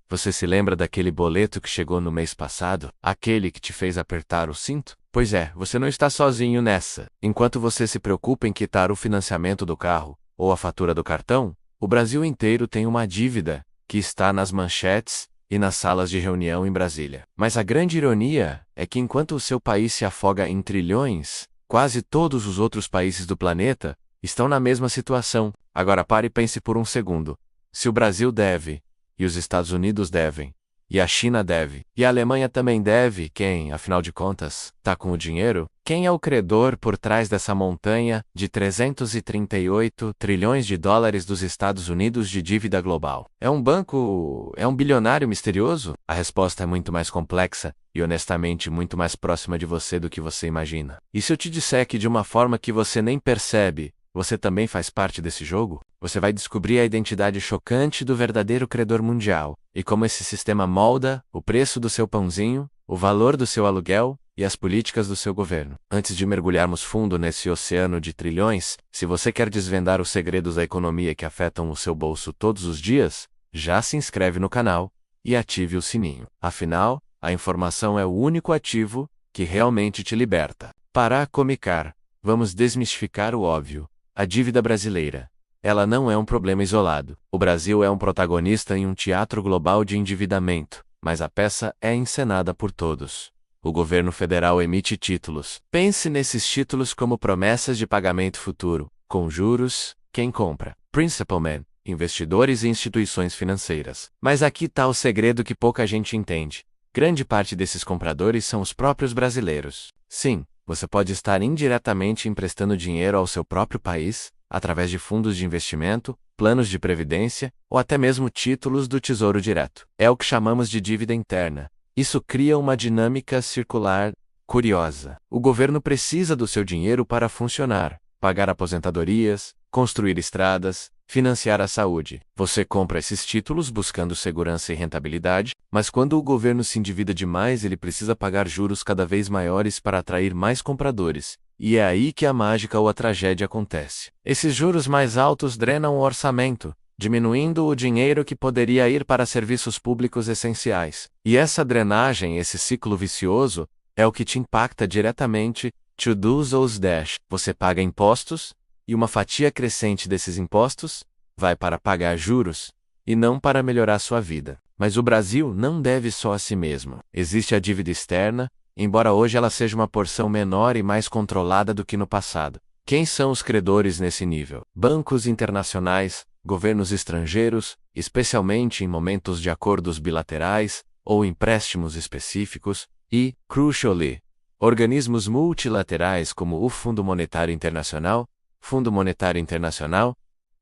Você se lembra daquele boleto que chegou no mês passado? Aquele que te fez apertar o cinto? Pois é, você não está sozinho nessa. Enquanto você se preocupa em quitar o financiamento do carro ou a fatura do cartão, o Brasil inteiro tem uma dívida que está nas manchetes e nas salas de reunião em Brasília. Mas a grande ironia é que enquanto o seu país se afoga em trilhões, quase todos os outros países do planeta estão na mesma situação. Agora pare e pense por um segundo. Se o Brasil deve, e os Estados Unidos devem, e a China deve, e a Alemanha também deve, quem, afinal de contas, está com o dinheiro? Quem é o credor por trás dessa montanha de 338 trilhões de dólares dos Estados Unidos de dívida global? É um banco? É um bilionário misterioso? A resposta é muito mais complexa e, honestamente, muito mais próxima de você do que você imagina. E se eu te disser que, de uma forma que você nem percebe, você também faz parte desse jogo? Você vai descobrir a identidade chocante do verdadeiro credor mundial, e como esse sistema molda o preço do seu pãozinho, o valor do seu aluguel e as políticas do seu governo. Antes de mergulharmos fundo nesse oceano de trilhões, se você quer desvendar os segredos da economia que afetam o seu bolso todos os dias, já se inscreve no canal e ative o sininho. Afinal, a informação é o único ativo que realmente te liberta. Para comicar, vamos desmistificar o óbvio. A dívida brasileira. Ela não é um problema isolado. O Brasil é um protagonista em um teatro global de endividamento, mas a peça é encenada por todos. O governo federal emite títulos. Pense nesses títulos como promessas de pagamento futuro, com juros, quem compra? Principal men, investidores e instituições financeiras. Mas aqui está o segredo que pouca gente entende. Grande parte desses compradores são os próprios brasileiros. Sim. Você pode estar indiretamente emprestando dinheiro ao seu próprio país, através de fundos de investimento, planos de previdência ou até mesmo títulos do Tesouro Direto. É o que chamamos de dívida interna. Isso cria uma dinâmica circular curiosa. O governo precisa do seu dinheiro para funcionar, pagar aposentadorias, construir estradas, financiar a saúde. Você compra esses títulos buscando segurança e rentabilidade, mas quando o governo se endivida demais, ele precisa pagar juros cada vez maiores para atrair mais compradores. E é aí que a mágica ou a tragédia acontece. Esses juros mais altos drenam o orçamento, diminuindo o dinheiro que poderia ir para serviços públicos essenciais. E essa drenagem, esse ciclo vicioso, é o que te impacta diretamente. To do's ou dash. Você paga impostos, e uma fatia crescente desses impostos vai para pagar juros, e não para melhorar sua vida. Mas o Brasil não deve só a si mesmo. Existe a dívida externa, embora hoje ela seja uma porção menor e mais controlada do que no passado. Quem são os credores nesse nível? Bancos internacionais, governos estrangeiros, especialmente em momentos de acordos bilaterais ou empréstimos específicos, e, crucially, organismos multilaterais como o Fundo Monetário Internacional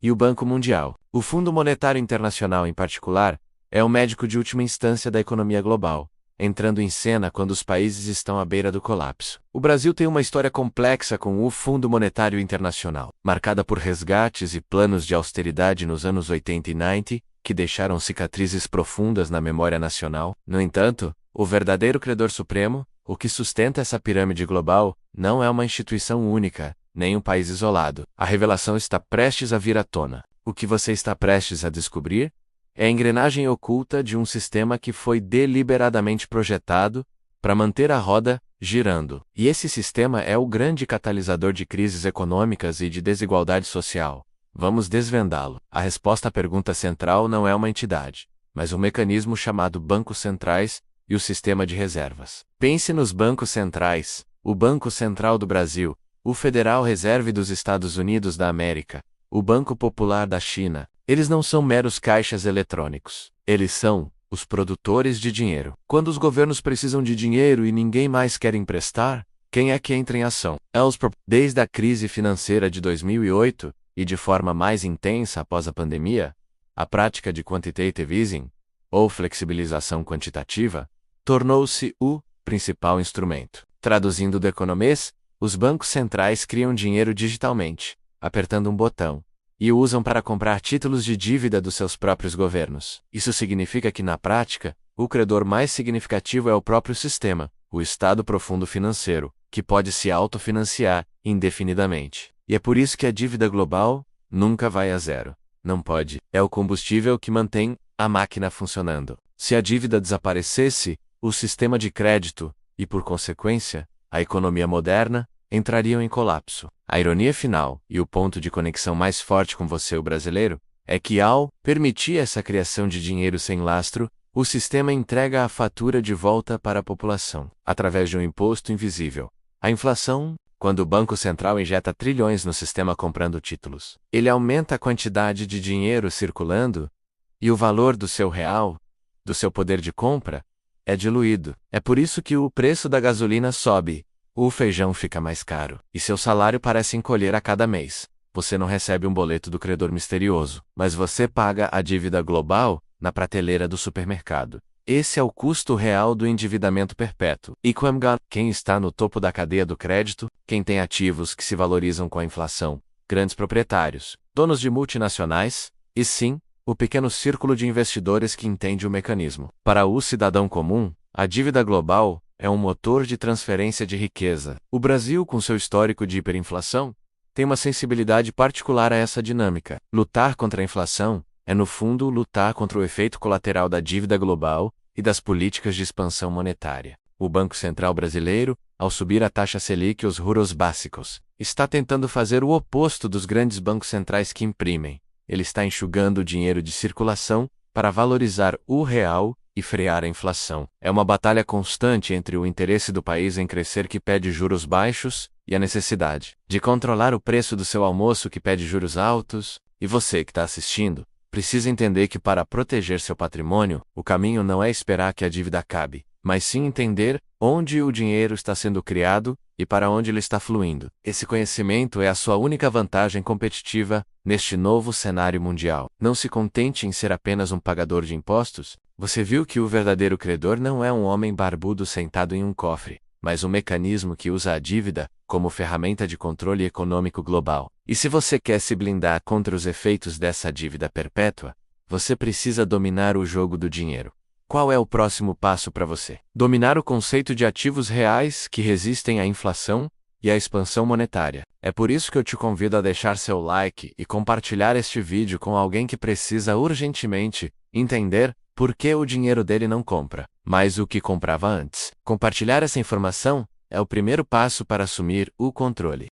e o Banco Mundial. O Fundo Monetário Internacional, em particular, é o médico de última instância da economia global, entrando em cena quando os países estão à beira do colapso. O Brasil tem uma história complexa com o Fundo Monetário Internacional, marcada por resgates e planos de austeridade nos anos 80 e 90, que deixaram cicatrizes profundas na memória nacional. No entanto, o verdadeiro credor supremo, o que sustenta essa pirâmide global, não é uma instituição única, nem um país isolado. A revelação está prestes a vir à tona. O que você está prestes a descobrir é a engrenagem oculta de um sistema que foi deliberadamente projetado para manter a roda girando. E esse sistema é o grande catalisador de crises econômicas e de desigualdade social. Vamos desvendá-lo. A resposta à pergunta central não é uma entidade, mas um mecanismo chamado bancos centrais e o sistema de reservas. Pense nos bancos centrais, o Banco Central do Brasil, o Federal Reserve dos Estados Unidos da América, o Banco Popular da China. Eles não são meros caixas eletrônicos. Eles são os produtores de dinheiro. Quando os governos precisam de dinheiro e ninguém mais quer emprestar, quem é que entra em ação? Desde a crise financeira de 2008, e de forma mais intensa após a pandemia, a prática de quantitative easing, ou flexibilização quantitativa, tornou-se o principal instrumento. Traduzindo do economês, os bancos centrais criam dinheiro digitalmente, apertando um botão, e o usam para comprar títulos de dívida dos seus próprios governos. Isso significa que, na prática, o credor mais significativo é o próprio sistema, o Estado profundo financeiro, que pode se autofinanciar indefinidamente. E é por isso que a dívida global nunca vai a zero. Não pode. É o combustível que mantém a máquina funcionando. Se a dívida desaparecesse, o sistema de crédito, e por consequência, a economia moderna, entrariam em colapso. A ironia final, e o ponto de conexão mais forte com você, o brasileiro, é que ao permitir essa criação de dinheiro sem lastro, o sistema entrega a fatura de volta para a população, através de um imposto invisível. A inflação, quando o Banco Central injeta trilhões no sistema comprando títulos, ele aumenta a quantidade de dinheiro circulando, e o valor do seu real, do seu poder de compra, é diluído. É por isso que o preço da gasolina sobe, o feijão fica mais caro, e seu salário parece encolher a cada mês. Você não recebe um boleto do credor misterioso, mas você paga a dívida global na prateleira do supermercado. Esse é o custo real do endividamento perpétuo. E quem está no topo da cadeia do crédito, quem tem ativos que se valorizam com a inflação, grandes proprietários, donos de multinacionais, e sim, o pequeno círculo de investidores que entende o mecanismo. Para o cidadão comum, a dívida global é um motor de transferência de riqueza. O Brasil, com seu histórico de hiperinflação, tem uma sensibilidade particular a essa dinâmica. Lutar contra a inflação é, no fundo, lutar contra o efeito colateral da dívida global e das políticas de expansão monetária. O Banco Central brasileiro, ao subir a taxa Selic e os juros básicos, está tentando fazer o oposto dos grandes bancos centrais que imprimem. Ele está enxugando o dinheiro de circulação para valorizar o real e frear a inflação. É uma batalha constante entre o interesse do país em crescer, que pede juros baixos, e a necessidade de controlar o preço do seu almoço, que pede juros altos. E você que está assistindo, precisa entender que para proteger seu patrimônio, o caminho não é esperar que a dívida acabe, mas sim entender onde o dinheiro está sendo criado e para onde ele está fluindo. Esse conhecimento é a sua única vantagem competitiva neste novo cenário mundial. Não se contente em ser apenas um pagador de impostos. Você viu que o verdadeiro credor não é um homem barbudo sentado em um cofre, mas um mecanismo que usa a dívida como ferramenta de controle econômico global. E se você quer se blindar contra os efeitos dessa dívida perpétua, você precisa dominar o jogo do dinheiro. Qual é o próximo passo para você? Dominar o conceito de ativos reais que resistem à inflação e à expansão monetária. É por isso que eu te convido a deixar seu like e compartilhar este vídeo com alguém que precisa urgentemente entender por que o dinheiro dele não compra mais o que comprava antes. Compartilhar essa informação é o primeiro passo para assumir o controle.